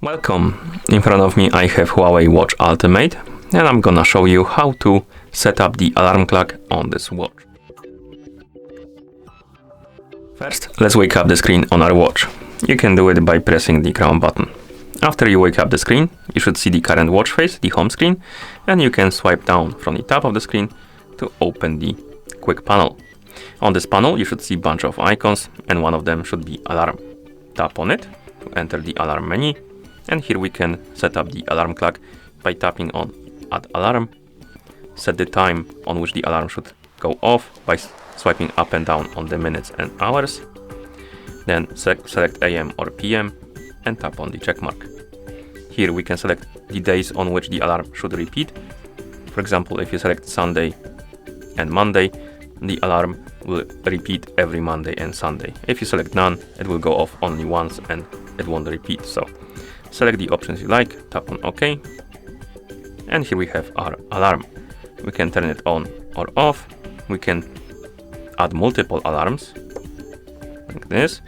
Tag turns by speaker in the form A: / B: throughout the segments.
A: Welcome. In front of me I have Huawei Watch Ultimate and I'm gonna show you how to set up the alarm clock on this watch. First, let's wake up the screen on our watch. You can do it by pressing the crown button. After you wake up the screen, you should see the current watch face, the home screen, and you can swipe down from the top of the screen to open the quick panel. On this panel you should see a bunch of icons and one of them should be alarm. Tap on it to enter the alarm menu. And here we can set up the alarm clock by tapping on Add Alarm, set the time on which the alarm should go off by swiping up and down on the minutes and hours, then select AM or PM and tap on the check mark. Here we can select the days on which the alarm should repeat. For example, if you select Sunday and Monday, the alarm will repeat every Monday and Sunday. If you select none, it will go off only once and it won't repeat. So select the options you like, tap on OK, and here we have our alarm. We can turn it on or off. We can add multiple alarms, like this.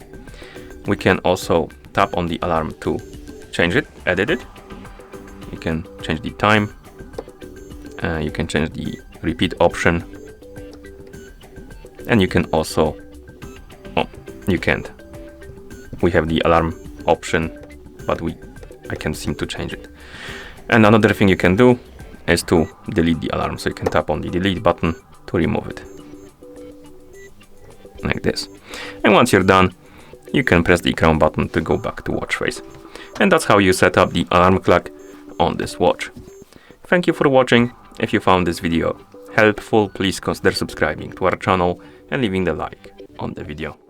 A: We can also tap on the alarm to change it, edit it. You can change the time, you can change the repeat option, and you can also, you can't. We have the alarm option, but I can't seem to change it. And another thing you can do is to delete the alarm. So you can tap on the delete button to remove it. Like this. And once you're done, you can press the crown button to go back to watch face. And that's how you set up the alarm clock on this watch. Thank you for watching. If you found this video helpful, please consider subscribing to our channel and leaving the like on the video.